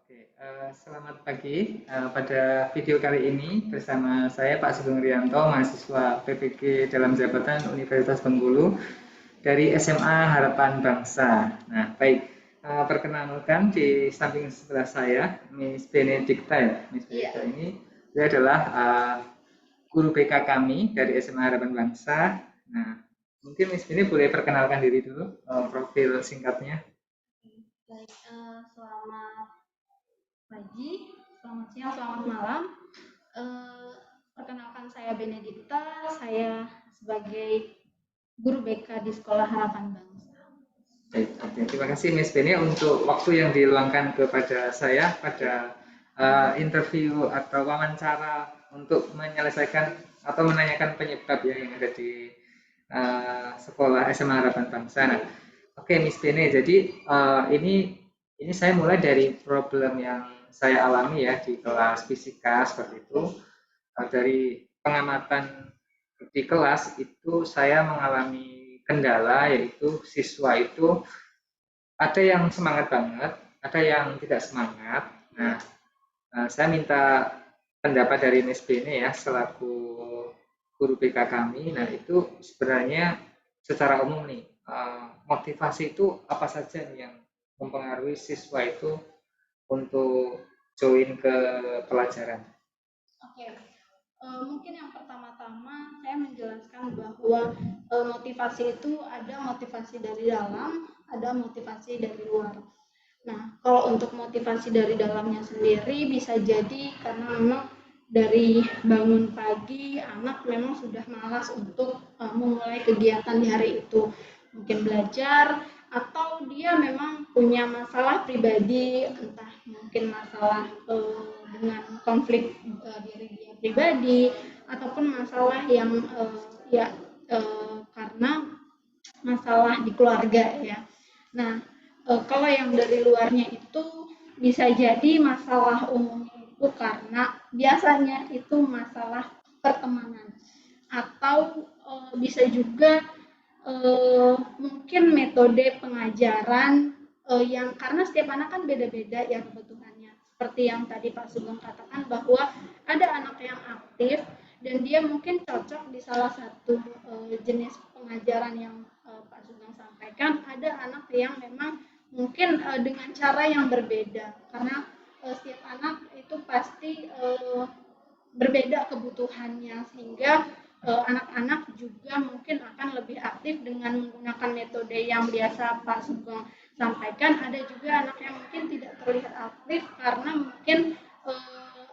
Oke, selamat pagi. Pada video kali ini bersama saya Pak Sugeng Rianto, mahasiswa PPG dalam jabatan Universitas Bengkulu dari SMA Harapan Bangsa. Nah, baik. Perkenalkan di samping sebelah saya, Miss Benedikta ya. Miss Benedikta ini dia adalah guru BK kami dari SMA Harapan Bangsa. Nah, mungkin Miss Beni boleh perkenalkan diri dulu, profil singkatnya. Baik, selamat pagi, selamat siang, selamat malam. Eh, Perkenalkan saya Benedikta, saya sebagai guru BK di Sekolah Harapan Bangsa. Baik, oke. Terima kasih Miss Beni untuk waktu yang diluangkan kepada saya pada interview atau wawancara untuk menyelesaikan atau menanyakan penyebab ya yang ada di sekolah SMA Harapan Bangsa. Nah, oke Miss Beni, jadi ini saya mulai dari problem yang saya alami ya di kelas fisika seperti itu. Dari pengamatan di kelas itu saya mengalami kendala yaitu siswa itu ada yang semangat banget, ada yang tidak semangat. Nah, saya minta pendapat dari Miss Bene ya selaku guru BK kami. Nah, itu sebenarnya secara umum nih motivasi itu apa saja nih yang mempengaruhi siswa itu untuk join ke pelajaran. Oke, mungkin yang pertama-tama saya menjelaskan bahwa motivasi itu ada motivasi dari dalam, ada motivasi dari luar. Nah, kalau untuk motivasi dari dalamnya sendiri bisa jadi karena memang dari bangun pagi anak memang sudah malas untuk memulai kegiatan di hari itu. Mungkin belajar atau dia memang punya masalah pribadi, entah mungkin masalah dengan konflik diri dia pribadi ataupun masalah yang karena masalah di keluarga ya. Nah, kalau yang dari luarnya itu bisa jadi masalah umumnya itu karena biasanya itu masalah pertemanan atau bisa juga mungkin metode pengajaran yang karena setiap anak kan beda-beda ya kebutuhannya. Seperti yang tadi Pak Sugeng katakan bahwa ada anak yang aktif dan dia mungkin cocok di salah satu jenis pengajaran yang Pak Sugeng sampaikan. Ada anak yang memang mungkin dengan cara yang berbeda karena setiap anak itu pasti berbeda kebutuhannya sehingga anak-anak juga mungkin akan lebih aktif dengan menggunakan metode yang biasa Pak Sugeng sampaikan. Ada juga anak yang mungkin tidak terlihat aktif karena mungkin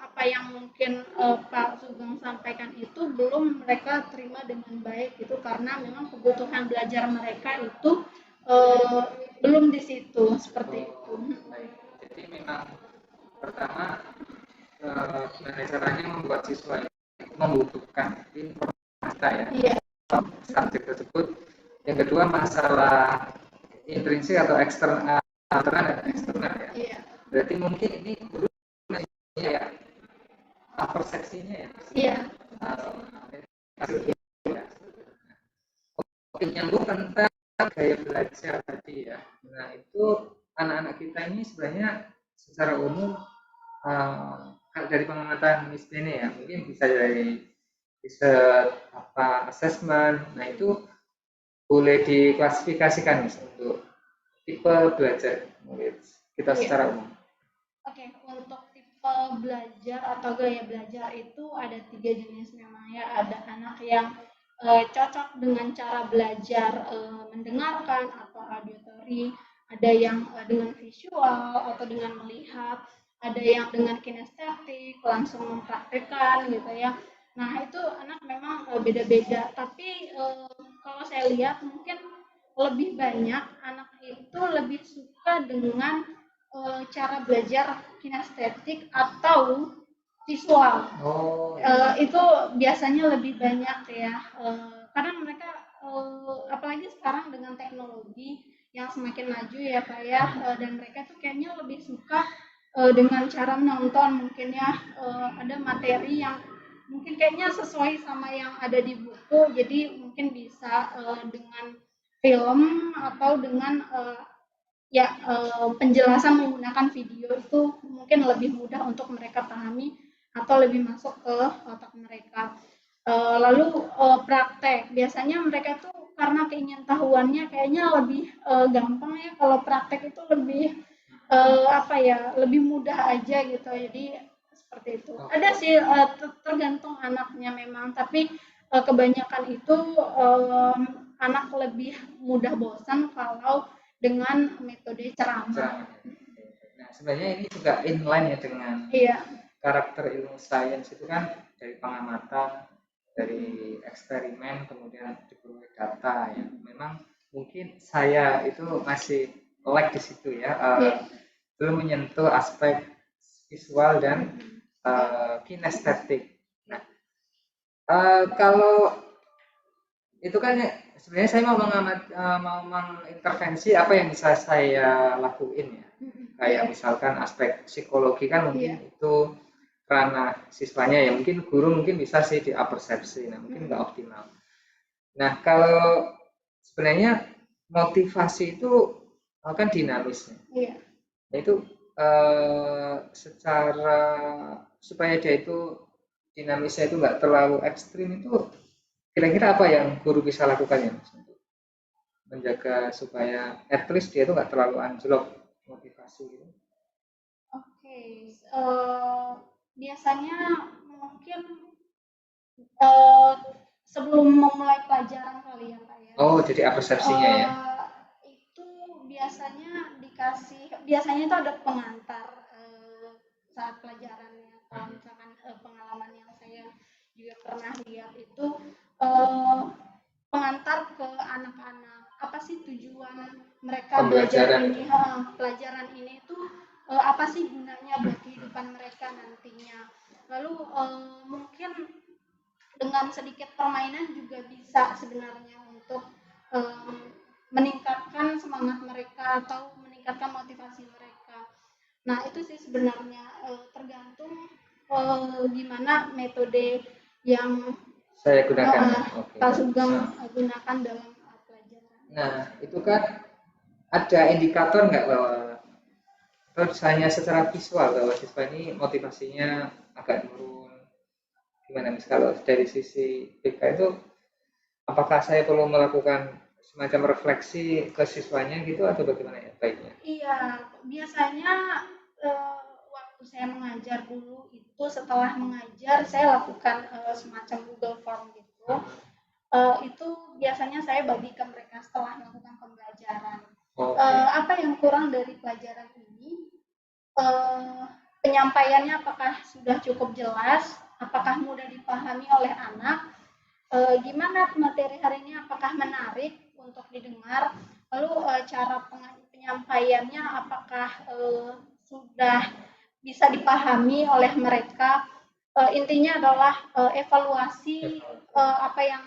apa yang mungkin Pak Sugeng sampaikan itu belum mereka terima dengan baik itu karena memang kebutuhan belajar mereka itu belum di situ seperti itu. Jadi memang pertama gimana caranya membuat siswa membutuhkan informasi ya Iya. subjek tersebut. Yang kedua masalah intrinsik atau eksternal, internal dan eksternal ya. Iya. Berarti mungkin ini guru ya persepsinya ya. Iya. Oke, nyambung tentang gaya belajar tadi ya. Nah itu anak-anak kita ini sebenarnya secara umum dari pengamatan Miss Bene ya mungkin bisa dari bisa apa assessment. Nah itu boleh diklasifikasikan Miss untuk tipe belajar murid kita secara umum. Oke, untuk tipe belajar atau gaya belajar itu ada 3 jenis memang ya. Ada anak yang cocok dengan cara belajar mendengarkan atau auditory, ada yang dengan visual atau dengan melihat, ada yang dengan kinestetik, langsung mempraktekkan gitu ya. Nah, itu anak memang beda-beda, tapi kalau saya lihat mungkin lebih banyak anak itu lebih suka dengan cara belajar kinestetik atau visual. Itu biasanya lebih banyak ya, karena mereka apalagi sekarang dengan teknologi yang semakin maju ya Pak ya, dan mereka tuh kayaknya lebih suka dengan cara menonton mungkin ya, ada materi yang mungkin kayaknya sesuai sama yang ada di buku, jadi mungkin bisa dengan film atau dengan ya penjelasan menggunakan video itu mungkin lebih mudah untuk mereka pahami atau lebih masuk ke otak mereka. Lalu praktek, biasanya mereka tuh karena keingintahuannya kayaknya lebih gampang ya, kalau praktek itu lebih apa ya, lebih mudah aja gitu. Jadi seperti itu. Ada sih tergantung anaknya memang, tapi kebanyakan itu anak lebih mudah bosan kalau dengan metode ceramah. Nah, sebenarnya ini juga inline ya dengan Iya. karakter ilmu sains itu kan dari pengamatan, dari eksperimen, kemudian diperoleh data ya. Memang mungkin saya itu masih lag di situ ya, belum menyentuh aspek visual dan kinestetik. Nah, kalau itu kan ya, sebenarnya saya mau mau mengintervensi apa yang bisa saya lakuin ya. Kayak misalkan aspek psikologi kan mungkin itu ranah siswanya ya, mungkin guru mungkin bisa sih diapersepsi, nah mungkin nggak optimal. Nah kalau sebenarnya motivasi itu kan dinamis ya. Nah itu secara supaya dia itu dinamisnya itu nggak terlalu ekstrim, itu kira-kira apa yang guru bisa lakukan ya Mas, untuk menjaga supaya at least dia itu nggak terlalu anjlok motivasi gitu? Oke, biasanya mungkin sebelum memulai pelajaran kali ya Pak ya. Oh, jadi persepsinya ya. Itu biasanya itu ada pengantar saat pelajarannya. Kalau misalkan pengalaman yang saya juga pernah lihat itu pengantar ke anak-anak, apa sih tujuan mereka belajar ini, pelajaran ini itu apa sih gunanya buat kehidupan mereka nantinya. Lalu mungkin dengan sedikit permainan juga bisa sebenarnya untuk meningkatkan semangat mereka atau meningkatkan motivasi mereka. Nah itu sih sebenarnya tergantung gimana metode yang saya gunakan. Pak Sugeng gunakan dalam pelajaran. Nah itu kan ada indikator nggak bahwa terus hanya secara visual bahwa siswa ini motivasinya agak turun, gimana nih kalau dari sisi BK itu apakah saya perlu melakukan semacam refleksi ke siswanya gitu atau bagaimana ya baiknya? Iya, biasanya waktu saya mengajar dulu itu setelah mengajar saya lakukan semacam Google Form gitu. Itu biasanya saya bagi ke mereka setelah melakukan pembelajaran. Apa yang kurang dari pelajaran ini? Penyampaiannya apakah sudah cukup jelas? Apakah mudah dipahami oleh anak? Gimana materi hari ini, apakah menarik untuk didengar, lalu cara penyampaiannya apakah sudah bisa dipahami oleh mereka. Intinya adalah evaluasi apa yang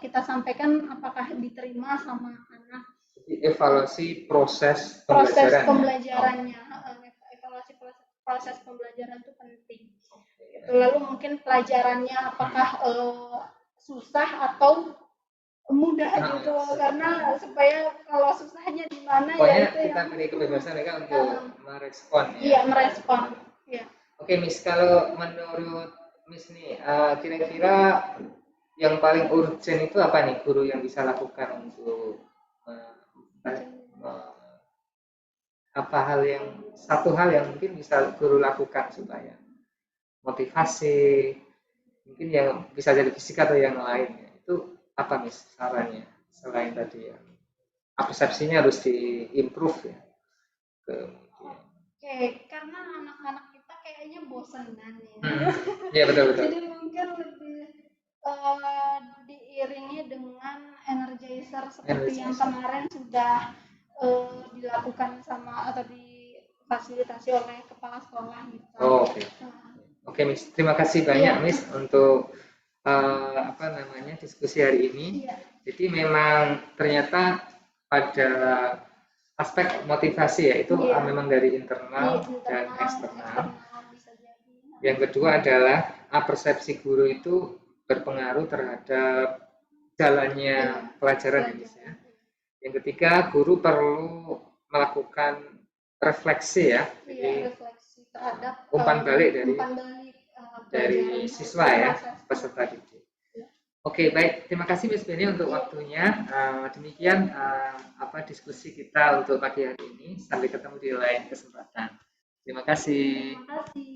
kita sampaikan apakah diterima sama anak. Jadi evaluasi proses pembelajarannya. Evaluasi proses pembelajaran itu penting. Lalu mungkin pelajarannya apakah susah atau mudah gitu, karena supaya kalau susahnya di mana ya itu kita beri kebebasan mereka untuk merespon ya. Iya, merespon. Ya. Oke, Miss, kalau menurut Miss nih kira-kira yang paling urgent itu apa nih guru yang bisa lakukan untuk satu hal yang mungkin bisa guru lakukan supaya motivasi mungkin yang bisa jadi fisika atau yang lainnya itu apa Miss sarannya selain tadi ya persepsinya harus diimprove ya kemudian. Oke, karena anak-anak kita kayaknya bosanan ya. Iya betul. Jadi mungkin lebih diiringi dengan energizer seperti yang kemarin sudah dilakukan sama atau difasilitasi oleh kepala sekolah gitu. Oke, Miss. Terima kasih banyak, Miss, untuk diskusi hari ini. Jadi memang ternyata pada aspek motivasi ya itu memang dari internal dan eksternal. Yang kedua adalah persepsi guru itu berpengaruh terhadap jalannya pelajaran ya. Yang ketiga, guru perlu melakukan refleksi ya. Jadi refleksi terhadap umpan balik dari pelajaran siswa ya, proses. peserta didik. Oke, baik. Terima kasih Miss Beni untuk waktunya. Demikian diskusi kita untuk pagi hari ini. Sampai ketemu di lain kesempatan. Terima kasih. Terima kasih.